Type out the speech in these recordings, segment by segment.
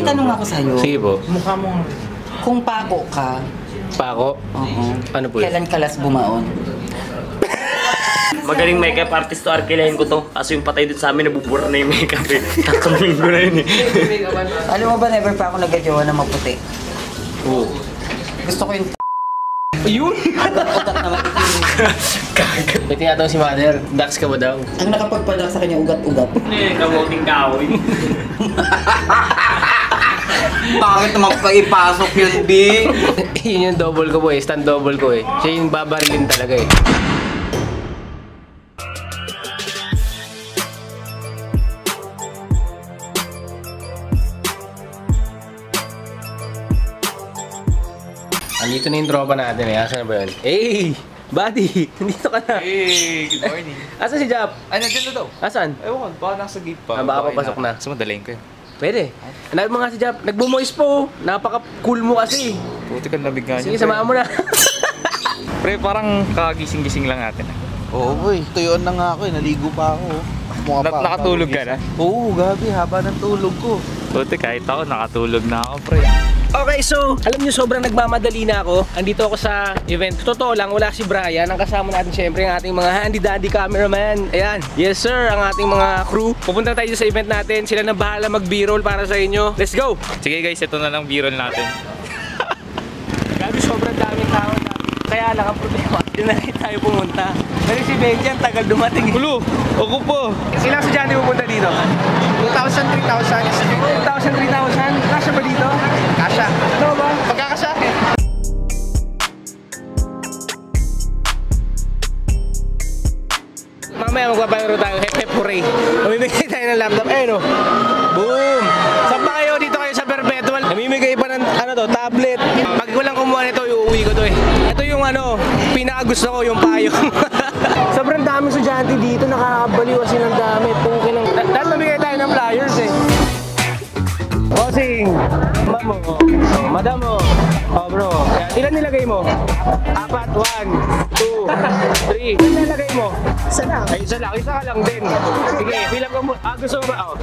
tanong ako sa'yo. Sige po. Mukha mo. Kung pako ka, Pako? oo. Ano po yun? Kailan ka last bumaon? Magaling makeup artist to, arkilahin ko to. Kaso yung patay dun sa amin, nabubura na yung makeup eh. Takamingin ko na yun eh. Alam mo ba, never pa ako nagkajowa na maputi. Oo. Gusto ko yung Ayun! ugat na matitim. May tinatawag si Mother. Dax ka ba daw? Ang nakapagpadak sa kanya ugat-ugat. Eh, kamuting kahoy. Bakit naman pa ipasok yun, B? Yun yung double ko po eh. Stand double ko eh. Siya yung babarilin talaga eh. Andito na yung tropa natin eh. Asan na ba yun? Hey! Buddy! Nandito ka na. Hey, good morning. Asan si Jap? Ay, nandiyan na daw. Asan? Ewan, baka nasa gate pa. Baka papasok na. Gusto mo dalayin ko yun. Pwede. Hanapin mo nga si Jap. Nagbumoist po. Napaka-cool mo kasi. Buti ka nabig nga niya. Sige, samaan mo na. Pre, parang kagising-gising lang natin. Oo, boy. Tuyuan na nga ako eh. Naligo pa ako. Mukha pa ako. Nakatulog ka na? Oo, gabi. Haba ng tulog ko. Buti kahit ako, nakatulog na ako, pre. Okay, so, alam nyo, sobrang nagmamadali na ako. Andito ako sa event. Totoo lang, wala si Brian. Ang kasama natin syempre ang ating mga handy-dandy cameraman. Ayan. Yes, sir, ang ating mga crew. Pupunta tayo sa event natin. Sila na bahala mag-b-roll para sa inyo. Let's go! Sige guys, ito na lang b-roll natin. Gabi, sobrang daming tao. Kaya lang ang problema, hindi na rin tayo pumunta. Pero si Benji, ang tagal dumating. Ulo, ako po. Ilang si Johnny pupunta dito? 2,000, 3,000. 2,000, 3,000? Kasha ba dito? Kasha. Ano ba? Pagkakasya. Mamaya magbabayaro tayo, hep hooray. Mamimigay tayo ng laptop. Eh no? Boom! Saan ba kayo? Dito kayo sa Perpetual. Namimigay pa ng ano to, tablet. Pag walang kumuha nito, iuwi ko to eh. Ito yung ano, pinakagusto ko, yung payong. Sobrang dami estudyante dito, nakakabaliw kasi ng dami. Pukin ng... Dahil mamigay tayo ng flyers eh. Bossing! Mamo, madam mo. Oh bro, ilan nilagay mo? 4, 1, 2, 3. Ilan nilagay mo? Isa lang. Ay, isa lang. Isa ka lang din. Sige, bilang ko mo. Gusto mo ba? Oh.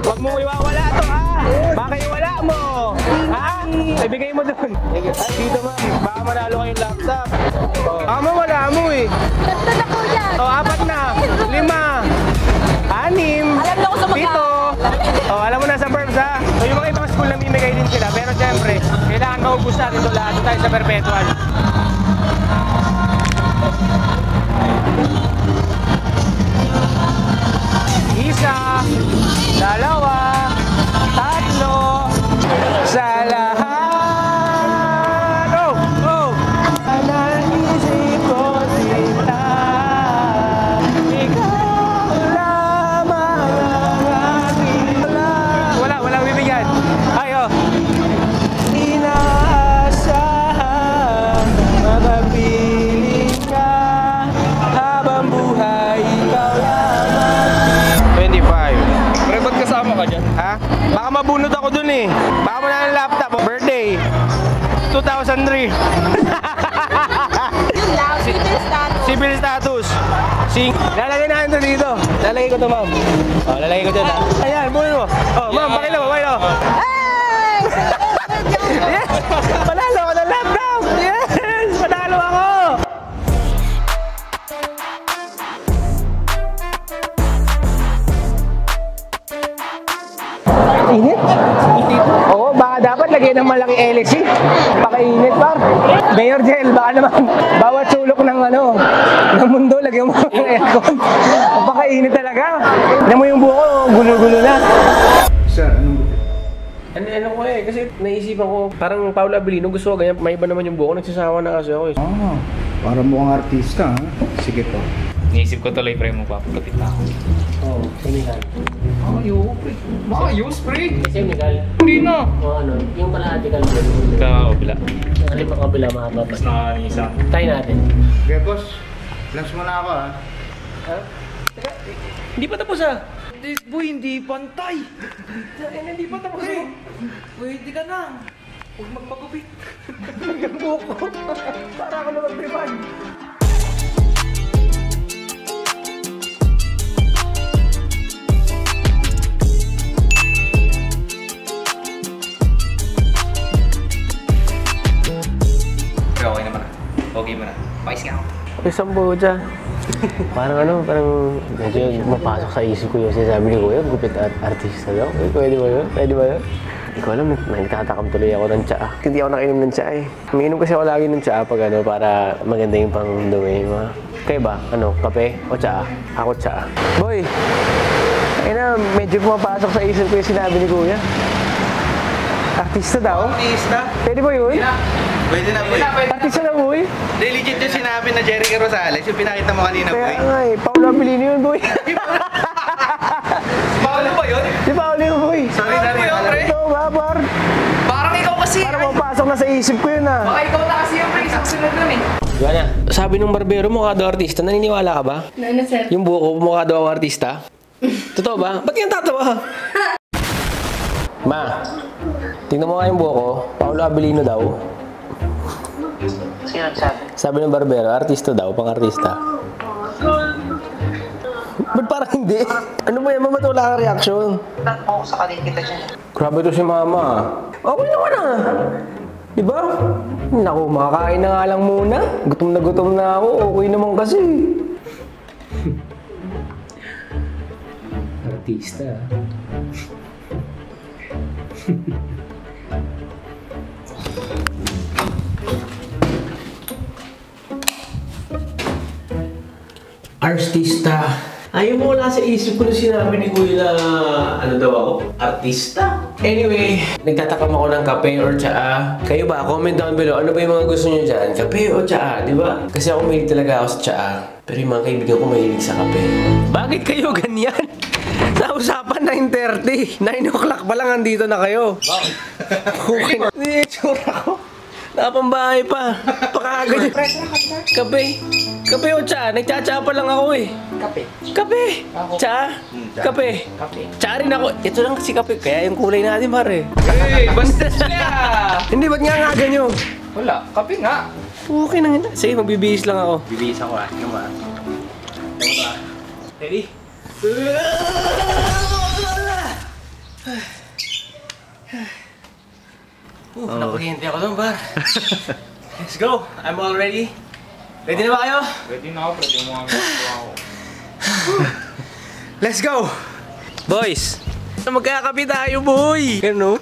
Huwag mo iwawala to ha. Baka iwala mo. Ha? Ibigay mo dun. Ay, dito ma'am. Baka manalo kayong laptop. Oh. Wala mo eh. Ganda na po yan. Oh, 4 na. 5. 6. Alam na ko sa mga... 7. Oh, alam mo na sa verbs ha. So yung mga ibang school namimigay din sila. Pero syempre, kailangan maubos natin ito lahat. Ito tayo sa Perpetual. Isa, dalawa, tatlo, sa lahat. Oh, oh. Naisip ko sila. Ikaw lamang ang aking walang bibigyan. Ay, oh. Inaasahan, makapiling ka habang buhay, ikaw lamang. 25. Pre, ba't kasama ka dyan? Ha? Baka mabunod ako dun eh. Baka mo na ng laptop. Birthday. 2003. Yun lang, civil status. Civil status. Lalagay na ito dito. Lalagay ko to, ma'am. Oh, lalagay ko dito. Ayan, buhay mo. Oh, ma'am, pakita mo. Pakita mo. Hey! Yes! Panalo ako ng laptop! Yes! Panalo ako! Init? Oo, baka dapat lagyan ng malaki LC. Pakainit par. Mayor Jel, baka naman bawat sulok ng ano, ng mundo, lagyan mo ng aircon. Pakainit talaga. Alam mo yung buko, gulo-gulo na. Sir, anong buti? Ano ko eh, kasi naisipan ko, parang Paolo Abilino, gusto ko ganyan, may iba naman yung buko, nagsasawa na kasi ako eh. Para mukhang artista, ha? Sige po. Naisip ko tuloy, pre, mo papagapit na ako. Oo, sinigal. Ayos, pre. Maayos, pre. Sinigal? Hindi na. O ano, yung kalahati ka lang. Kakabila. Ang alim ang kabila, mahaba pa. Mas nakakisa. Try natin. Okay, boss. Lance mo na ako, ha? Ha? Teka, hindi pa tapos ah. Boy, hindi pantay. Hindi pa tapos ah. Pwede ka na. Huwag magpagupit. Yung buko. Para ako na mag-tripan. Okay mo na. Pais ka. Isang boja. Parang medyo mapasok sa isip ko yung sinasabi ni Kuya, gupit at artista daw. Pwede ba yun? Pwede ba yun? Hindi ko alam, nagtatakam tuloy ako ng tsaa. Hindi ako nakainom ng tsaa eh. Umiinom kasi ako lagi ng tsaa pag para maganda yung pang-dumi. Kayo ba? Kape o tsaa? Ako tsaa. Boy! Medyo pumapasok sa isip ko yung sinabi ni Kuya. Artista daw? Artista? Pwede ba yun? Pwede na, boy. Artista na, boy? Hindi, legit yung sinabi na Jericho Rosales, yung pinakita mo kanina, boy. Kaya nga eh, Paolo Abilino yun, boy. Paolo ba yun? Di Paolo yun, boy. Sorry, Paolo yun, pre? Ito ba, par? Parang ikaw kasi. Parang mapasok na sa isip ko yun, ah. Baka ikaw na kasi yung pre. Susunod nun eh. Gana, sabi nung barbero, mukha daw artista. Naniniwala ka ba? Ano, sir? Yung buhok ko, mukha daw artista? Totoo ba? Ba't yung tatawa? Ma, tingnan mo nga yung buhok ko. Paolo Abilino daw. Sino nagsabi? Sabi ng barbero, artista daw, pang-artista. Ba't parang hindi? Ano ba yan? Ba't wala kang reaction? Ako sa kanin kita dyan. Grabe to si mama. Okay naman ah. Diba? Naku, makakain na nga lang muna. Gutom na ako. Okay naman kasi. Artista. Artista. Ayaw mo wala sa isip ko na sinabi ni Kuya na ano daw ako? Artista? Anyway, nagtatakam ako ng kape or tsaa. Kayo ba? Comment down below. Ano ba yung mga gusto nyo dyan? Kape o tsaa, di ba? Kasi ako mahilig talaga ako sa tsaa. Pero yung mga kaibigan ko mahilig sa kape. Bakit kayo ganyan? Sa usapan 9:30. 9 o'clock pa lang andito na kayo. Bakit? Okay na. Hindi, tsura ko. Nakapambahay pa. Pakakaganyan. Kape. Kape o tsaa? Nagtsatsaa pa lang ako eh. Kape. Kape! Tsaa? Kape? Kape. Tsaa rin ako. Ito lang kasi kape. Kaya yung kulay natin, pare. Hey, bastos ka! Hindi, ba't nga ganyo? Wala, kape nga. Okay na nga. Sige, magbibihis lang ako. Bibihis ako ah. Ano ba? Ready? Nakuhihintay ako doon, par. Let's go. I'm all ready. Ready na ba kayo? Pwede na ako, pwede mo kami ako. Let's go! Boys! Magkakape tayo, boy! Ganun, no?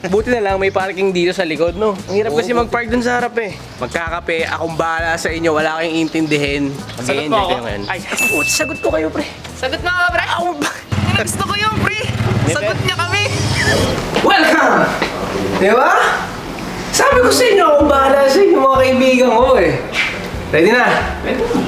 Buti na lang may parking dito sa likod, no? Ang hirap kasi mag-park dun sa harap eh. Magkakape, akong bahala sa inyo, wala kayong intindihin. Sagot mo ako? Ngayon. Ay. Sagot ko kayo, pre. Sagot mo ka, pre! Gusto ko yung pre! Sagot niya kami! Welcome! Di ba? Sabi ko sa inyo, akong bahala sa inyo mga kaibigan ko eh. Ready na?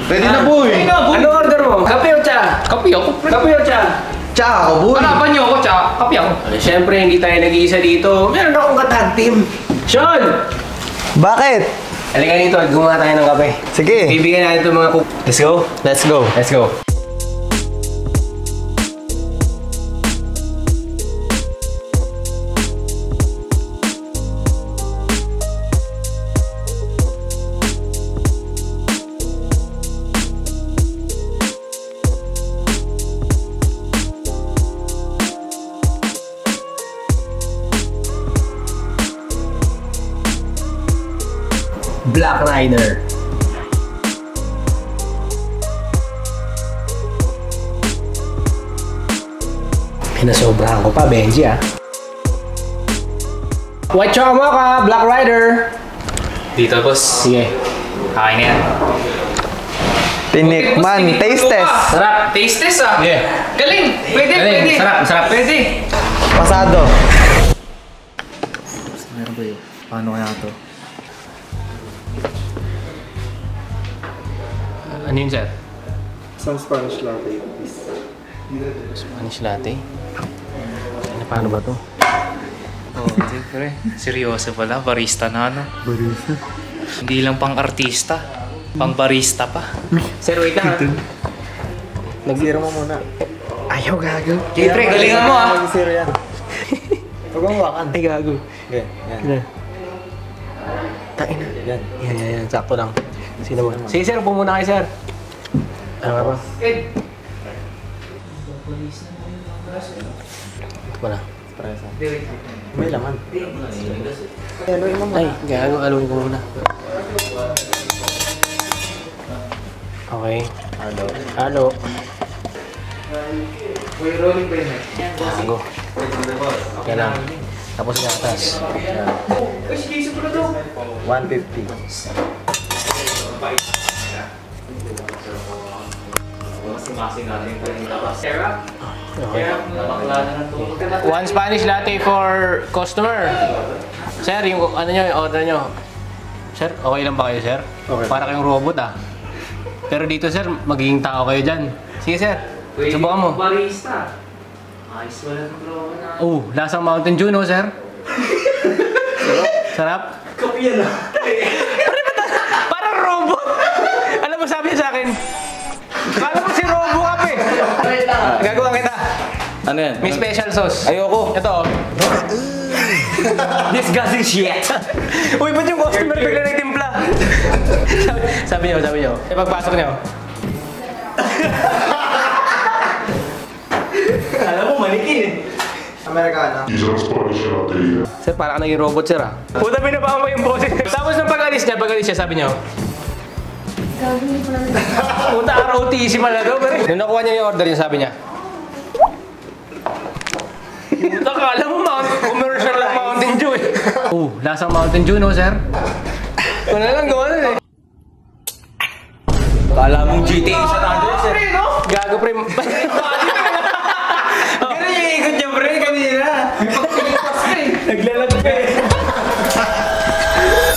Pwede na, boy. Ano order mo? Kape o tsa? Kape ako, pre! Kape o tsa? Tsaka ako, boy. Hanapan niyo ako, tsaka kape ako. Siyempre, hindi tayo nag-iisa dito. Meron akong katag team. Sean! Bakit? Halika dito at gumawa tayo ng kape. Sige. Bibigyan natin itong mga Let's go. Let's go. Let's go. Black Rider. Pinasobrahan ko pa, Benji ah. White chocolate mocha, Black Rider. Dito, boss. Sige. Kain na yan. Tinikman. Taste test. Sarap. Taste test ah. Yeah. Galing. Pwede, Galing. pwede. Sarap, sarap. Pwede. Pasado. Meron ba yun? Paano kaya ito? Ano yun, sir? Some Spanish latte, please. Spanish latte. Ano, paano ba to? Oh, pre. Seryoso pala. Barista na, ano? Barista? Hindi lang pang artista. Pang barista pa. Sir, wait lang ah. Zero mo muna. Ayaw, gago. Okay, pre. Galingan mo ah. Zero yan. Huwag mong wakan. Ay, gago. Okay, yan. Tain na. Yan. Yan. Sakto lang. Sino mo? Sige, sir. Upo muna kayo, sir. Ano nga ba? Ed. Ito pala. Espresso. May laman. Ay, gago, aluin ko muna. Okay. Halo. Gago. Yan lang. Tapos gatas. 150. One Spanish latte for customer. Sir, yung ano nyo, yung order nyo. Sir, okay lang ba kayo, sir? Okay. Para kayong robot, ah. Pero dito, sir, magiging tao kayo dyan. Sige, sir. Subukan mo. Barista. Ayos wala ng promo na. Lasang Mountain Dew, no, sir? Sarap? Kapi yan ah. Parang robot! Alam mo, sabi niya sa akin, kala mo si Robo Up eh. Gagawa kita. Ano yan? May special sauce. Ayoko. Ito. Disgusting shit. Uy, ba't yung customer bigla nagtimpla? sabi niyo. Pagpasok niyo. Alam mo, manikin eh. Americana. Sir, parang naging robot, sir, ah. Puta, pinabaka mo yung boses. Tapos nung pag-alis niya, sabi niyo, puta, ROTC pala daw, pero nung nakuha niya yung order niya, sabi niya, puta, kala mo commercial lang Mountain Dew eh. Lasang Mountain Dew, no, sir? Kung na lang gawa nun eh. Kala mong GTA San Andreas eh. Gago, pre. Ganun yung ikot niya, pre, kanina. Naglalag ka eh.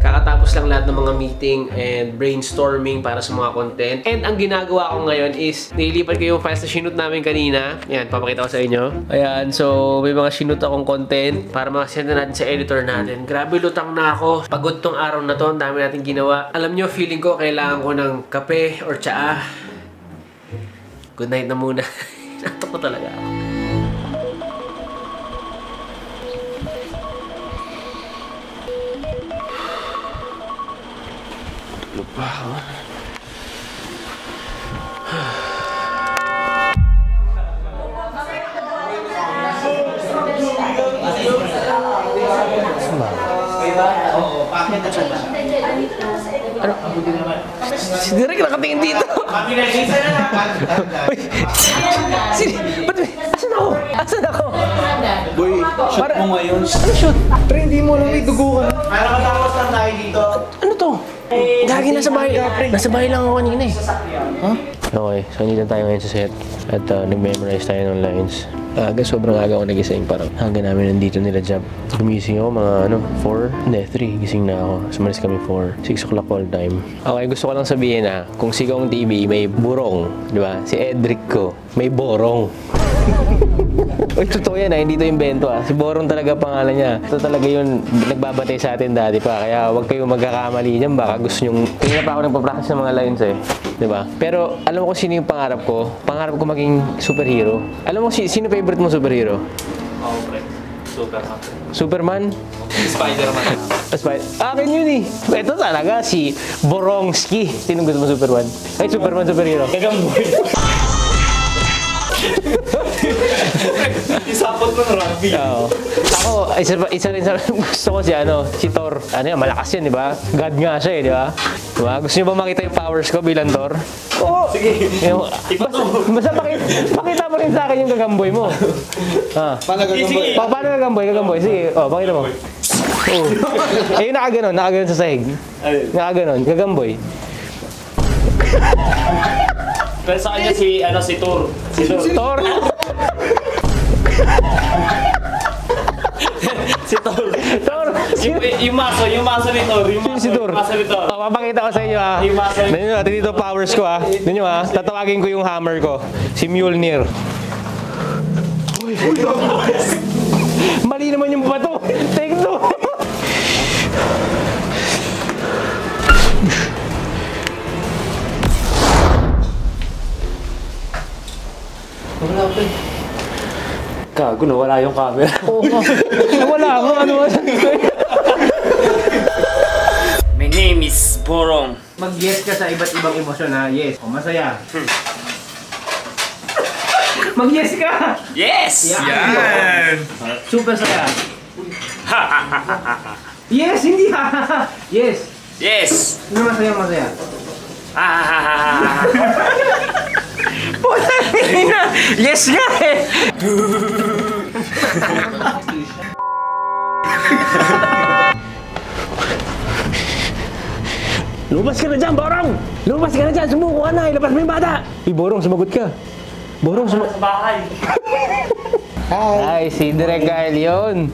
Kakatapos lang lahat ng mga meeting and brainstorming para sa mga content. And ang ginagawa ko ngayon is nililipat ko yung files na sinut namin kanina. Ayan, papakita ko sa inyo. Ayan, so may mga sinut akong content para makasend na natin sa editor natin. Grabe, lutang na ako. Pagod tong araw na to, ang dami natin ginawa. Alam nyo, feeling ko kailangan ko ng kape or tsaa. Good night na muna. Nato ko talaga ako. Ano? Si Derek nakatingin dito. Uy! Ba't may... Asan ako? Boy, shoot mo ngayon. Ano shoot? Pero hindi mo lang may dugo ka. Para matapos lang tayo dito. Ano to? Gagi, nasa bahay. Nasa bahay lang ako kanina eh. Huh? Okay, so hindi na tayo ngayon sa set. At nag-memorize tayo ng lines. Sobrang aga ako nagising, parang hanggang namin nandito nila job. Gumising ako mga 4? Hindi, 3. Gising na ako. Sumalis kami 4. 6 o'clock all time. Okay, gusto ko lang sabihin na kung Sigong TV may burong, di ba? Si Edric ko, may borong. Uy, totoo yan hindi to invento Si Borong talaga pangalan niya. Ito talaga yun, nagbabatay sa atin dati pa. Kaya huwag kayong magkakamali niyan. Baka gusto nyong... Tingnan pa ako nagpa-practice ng mga lines eh. Diba? Pero alam mo kung sino yung pangarap ko? Pangarap ko maging superhero. Alam mo sino favorite mo superhero? Oo, pre. Superman. Superman? Spider-Man. Akin yun eh. Ito talaga si Borongski. Sino gusto mo Superman? Ay, Superman superhero. Kagamboy. Isapot mo ng rugby. Oo. Ako, isa rin sa gusto ko si Thor. Ano yan, malakas yan, di ba? God nga siya eh, di ba? Diba? Gusto niyo ba makita yung powers ko bilang Thor? Oo! Sige. Basta pakita mo rin sa akin yung gagamboy mo. Paano gagamboy? Paano gagamboy? Sige, pakita mo. Oo. Eh, yung nakaganon sa sahig. Nakaganon, gagamboy. Pero sa kanya si Thor. Thor! Si Thor. Thor! Yung maso ni Thor. Si Thor. Yung maso ni Thor. Papakita ko sa inyo Yung maso ni... Tignan nyo natin dito powers ko Tignan nyo tatawagin ko yung hammer ko. Si Mjolnir. Mali naman yung bato. Take two. Gago, nawala yung camera. Oo. Wala ako. Ano? My name is Borong. Mag-yes ka sa iba't ibang emosyon Yes. O, masaya. Mag-yes ka! Yes! Yan! Super saya. Yes, hindi ha. Yes. Yes! Ano masaya? Puta na! Yes nga eh! Lumabas ka na dyan, Borong! Lumabas ka na dyan, sumuko ka na, ilabas mo yung bata! Borong, sumagot ka. Borong, sumagot. Sa bahay. Ay, si Direk Kyle yun.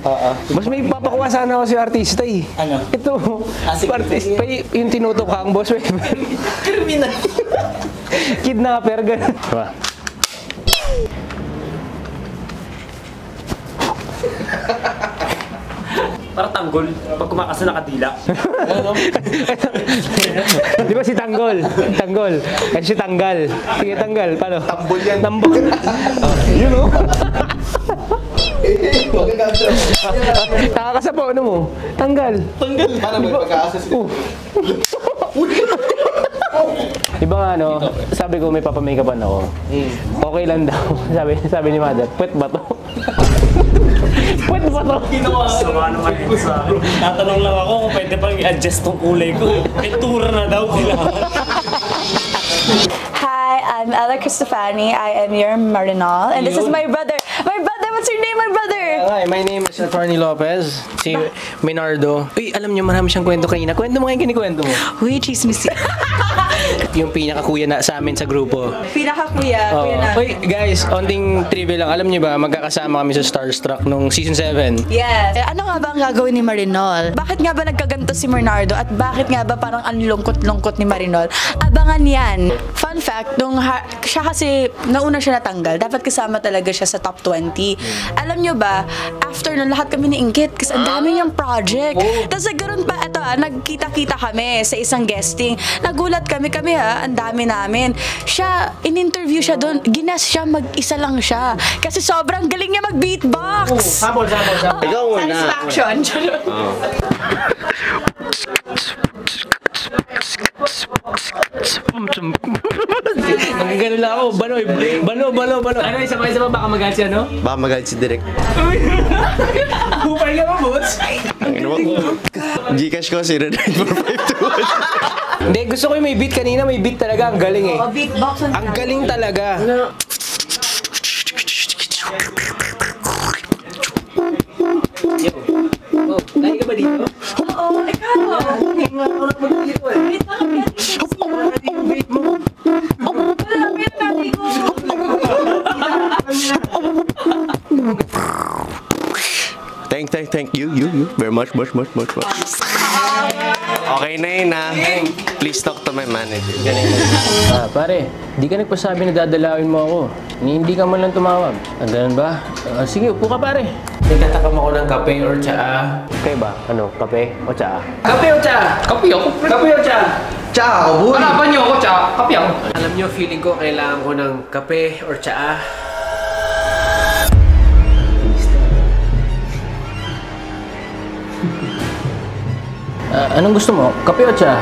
Mas may papakuha sana ako si artista eh. Ano? Ito, artista, yung tinutok kang boss. Criminal. Kidnapper, gano'n. Diba? Para tanggol, pag kumakasa nakadila. Di ba si Tanggol? Tanggol. Ay si Tanggal. Sige, Tanggal. Paano? Tambol yan. Tambol. Yun o. Taka ka sa ano mo. Tanggal. Tanggal. Para may pagka-assess. Diba nga ano, sabi ko may papamakeupan ako. Okay lang daw. Sabi ni mother, puwet ba to? Puwet ba to? Sama naman yun sa akin. Tatanong lang ako kung pwede pang i-adjust tong kulay ko. Pintura na daw kailangan. Hi, I'm Ella Cristofani. I am your Marinol. And this is my brother. My brother, what's your name, my brother? Hi, my name is Attorney Lopez. Si Minardo. Uy, alam niyo marami siyang kwento kanina. Kwento mo ngayon kinikwento mo. Uy, chismis. Yung pinaka-kuya na sa amin sa grupo. Pinaka-kuya, kuya na. Uy, guys, onting trivia lang. Alam niyo ba, magkakasama kami sa Starstruck nung season 7. Yes. Ano nga ba ang gagawin ni Marinol? Bakit nga ba nagkaganto si Bernardo? At bakit nga ba parang ang lungkot-lungkot ni Marinol? Abangan yan. Fun fact, siya kasi, nauna siya natanggal. Dapat kasama talaga siya sa top 20. Alam niyo ba, after nun, lahat kami niinggit kasi ang dami niyang project. Tapos nagkaroon pa, nagkita-kita kami sa isang guesting. Nagulat kami ang dami namin. Siya, in-interview siya doon, ginas siya, mag-isa lang siya. Kasi sobrang galing niya mag-beatbox. Sample. Ikaw muna. Satisfaction. Nagagano lang ako. Bano. Ano, isa pa baka magalit siya, no? Baka magalit si Direk. Hupay ka ba, boss? Gcash ko 094521. Hindi, gusto ko yung may beat kanina. May beat talaga. Ang galing eh. Beatbox. Ang galing talaga. Nahi ka ba dito? Oo, ikaw. Wait lang, wala, wait lang, ikaw. Thank you very much. Okay na yun ha. Please talk to my manager. Pare, di ka nagpasabi na dadalawin mo ako. Hindi ka man lang tumawag. Ganun ba? Sige, upo ka pare. Nagtatakam ako ng kape or tsaa. Kape ba? Ano? Kape o tsaa? Kape o tsaa? Kapi ako. Kape o tsaa? Tsaka ako, boy. Hanapan niyo ako, tsaka kapi ako. Alam nyo, feeling ko kailangan ko ng kape or tsaa. Anong gusto mo? Kape o tsaa?